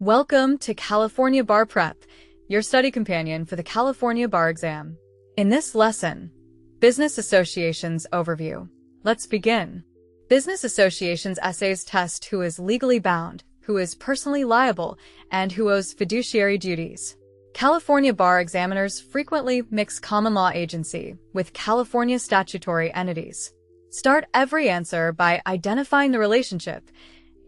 Welcome to California Bar Prep, your study companion for the California Bar exam. In this lesson, Business Associations Overview. Let's begin. Business associations essays test who is legally bound, who is personally liable, and who owes fiduciary duties. California bar examiners frequently mix common law agency with California statutory entities. Start every answer by identifying the relationship: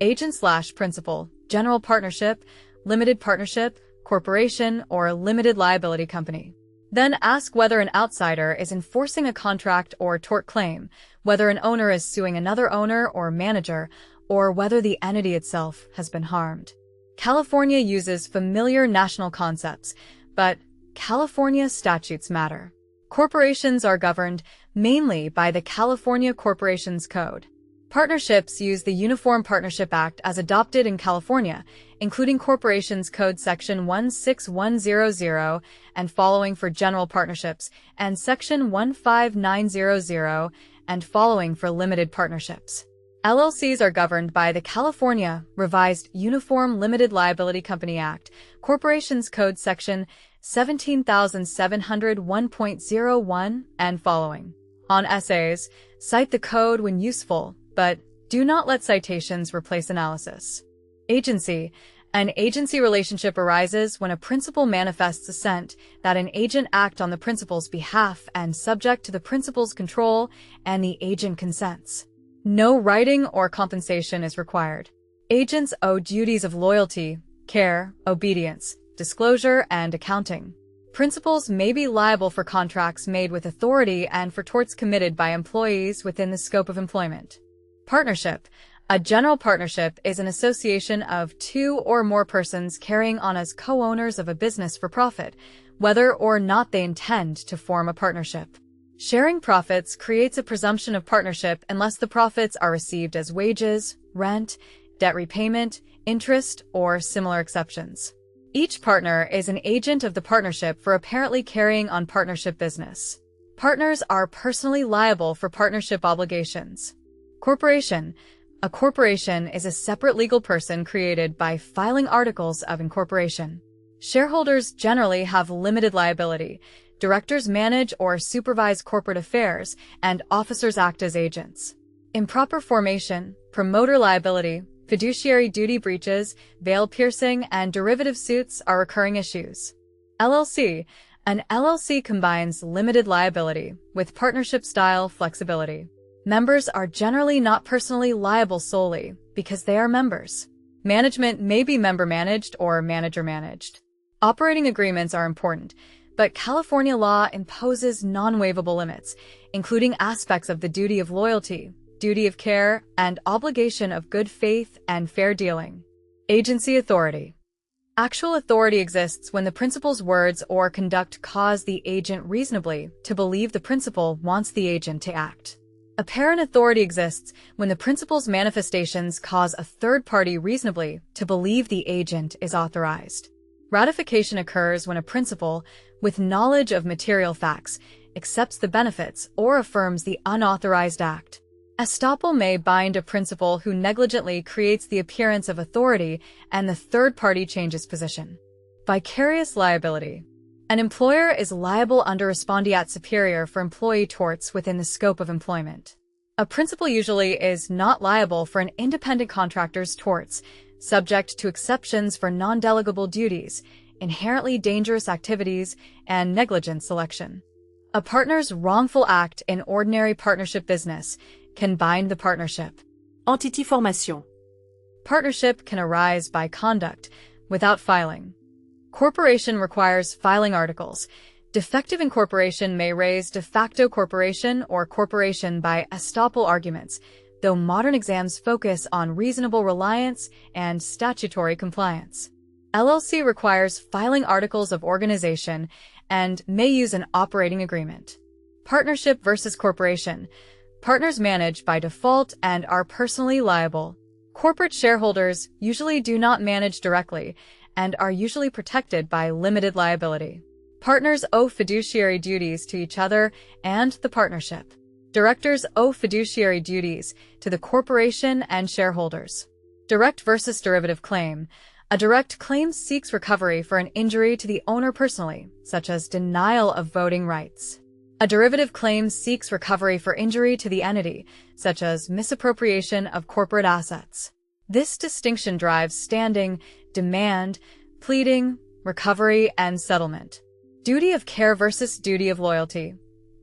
agent/principal, general partnership, limited partnership, corporation, or limited liability company. Then ask whether an outsider is enforcing a contract or tort claim, whether an owner is suing another owner or manager, or whether the entity itself has been harmed. California uses familiar national concepts, but California statutes matter. Corporations are governed mainly by the California Corporations Code. Partnerships use the Uniform Partnership Act as adopted in California, including Corporations Code Section 16100 and following for general partnerships, and Section 15900 and following for limited partnerships. LLCs are governed by the California Revised Uniform Limited Liability Company Act, Corporations Code Section 17701.01 and following. On essays, cite the code when useful, but do not let citations replace analysis. Agency. An agency relationship arises when a principal manifests assent that an agent act on the principal's behalf and subject to the principal's control, and the agent consents. No writing or compensation is required. Agents owe duties of loyalty, care, obedience, disclosure, and accounting. Principals may be liable for contracts made with authority and for torts committed by employees within the scope of employment. Partnership. A general partnership is an association of two or more persons carrying on as co-owners of a business for profit, whether or not they intend to form a partnership. Sharing profits creates a presumption of partnership unless the profits are received as wages, rent, debt repayment, interest, or similar exceptions. Each partner is an agent of the partnership for apparently carrying on partnership business. Partners are personally liable for partnership obligations. Corporation. A corporation is a separate legal person created by filing articles of incorporation. Shareholders generally have limited liability. Directors manage or supervise corporate affairs, and officers act as agents. Improper formation, promoter liability, fiduciary duty breaches, veil piercing, and derivative suits are recurring issues. LLC. An LLC combines limited liability with partnership-style flexibility. Members are generally not personally liable solely because they are members. Management may be member-managed or manager-managed. Operating agreements are important, but California law imposes non-waivable limits, including aspects of the duty of loyalty, duty of care, and obligation of good faith and fair dealing. Agency authority. Actual authority exists when the principal's words or conduct cause the agent reasonably to believe the principal wants the agent to act. Apparent authority exists when the principal's manifestations cause a third party reasonably to believe the agent is authorized. Ratification occurs when a principal, with knowledge of material facts, accepts the benefits or affirms the unauthorized act. Estoppel may bind a principal who negligently creates the appearance of authority and the third party changes position. Vicarious liability. An employer is liable under respondeat superior for employee torts within the scope of employment. A principal usually is not liable for an independent contractor's torts, subject to exceptions for non-delegable duties, inherently dangerous activities, and negligent selection. A partner's wrongful act in ordinary partnership business can bind the partnership. Entity formation. Partnership can arise by conduct without filing. Corporation requires filing articles. Defective incorporation may raise de facto corporation or corporation by estoppel arguments, though modern exams focus on reasonable reliance and statutory compliance. LLC requires filing articles of organization and may use an operating agreement. Partnership versus corporation. Partners manage by default and are personally liable. Corporate shareholders usually do not manage directly and are usually protected by limited liability. Partners owe fiduciary duties to each other and the partnership. Directors owe fiduciary duties to the corporation and shareholders. Direct versus derivative claim. A direct claim seeks recovery for an injury to the owner personally, such as denial of voting rights. A derivative claim seeks recovery for injury to the entity, such as misappropriation of corporate assets. This distinction drives standing, demand, pleading, recovery, and settlement. Duty of care versus duty of loyalty.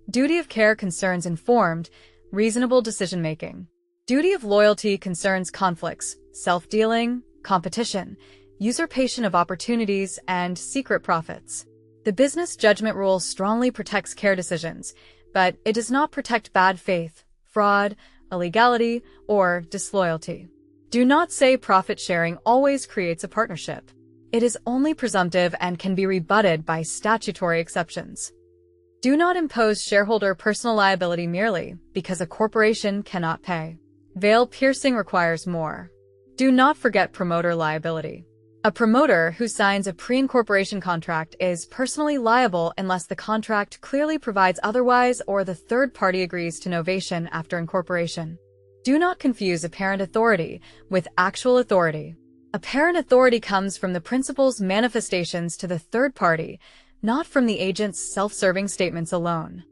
Duty of care concerns informed, reasonable decision-making. Duty of loyalty concerns conflicts, self-dealing, competition, usurpation of opportunities, and secret profits. The business judgment rule strongly protects care decisions, but it does not protect bad faith, fraud, illegality, or disloyalty. Do not say profit sharing always creates a partnership. It is only presumptive and can be rebutted by statutory exceptions. Do not impose shareholder personal liability merely because a corporation cannot pay. Veil piercing requires more. Do not forget promoter liability. A promoter who signs a pre-incorporation contract is personally liable unless the contract clearly provides otherwise or the third party agrees to novation after incorporation. Do not confuse apparent authority with actual authority. Apparent authority comes from the principal's manifestations to the third party, not from the agent's self-serving statements alone.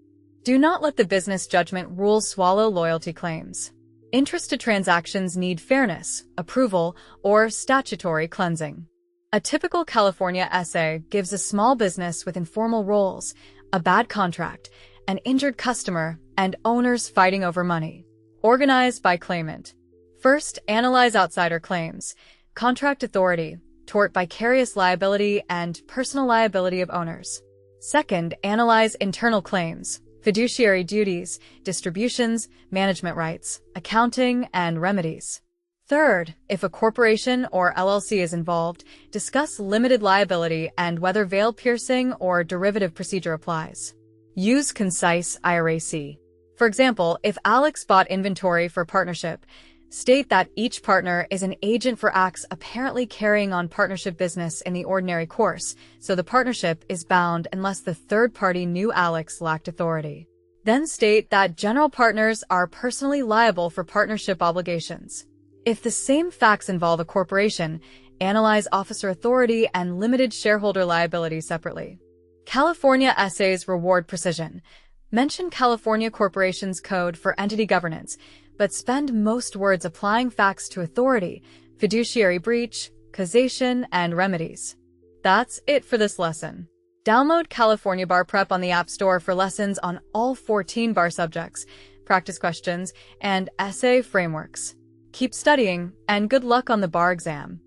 Do not let the business judgment rule swallow loyalty claims. Interested transactions need fairness, approval, or statutory cleansing. A typical California SA gives a small business with informal roles, a bad contract, an injured customer, and owners fighting over money. Organized by claimant. First, analyze outsider claims, contract authority, tort vicarious liability, and personal liability of owners. Second, analyze internal claims, fiduciary duties, distributions, management rights, accounting, and remedies. Third, if a corporation or LLC is involved, discuss limited liability and whether veil piercing or derivative procedure applies. Use concise IRAC. For example, if Alex bought inventory for partnership, state that each partner is an agent for acts apparently carrying on partnership business in the ordinary course, so the partnership is bound unless the third party knew Alex lacked authority. Then state that general partners are personally liable for partnership obligations. If the same facts involve a corporation, analyze officer authority and limited shareholder liability separately. California SAs reward precision. Mention California Corporations Code for entity governance, but spend most words applying facts to authority, fiduciary breach, causation, and remedies. That's it for this lesson. Download California Bar Prep on the App Store for lessons on all 14 bar subjects, practice questions, and essay frameworks. Keep studying, and good luck on the bar exam.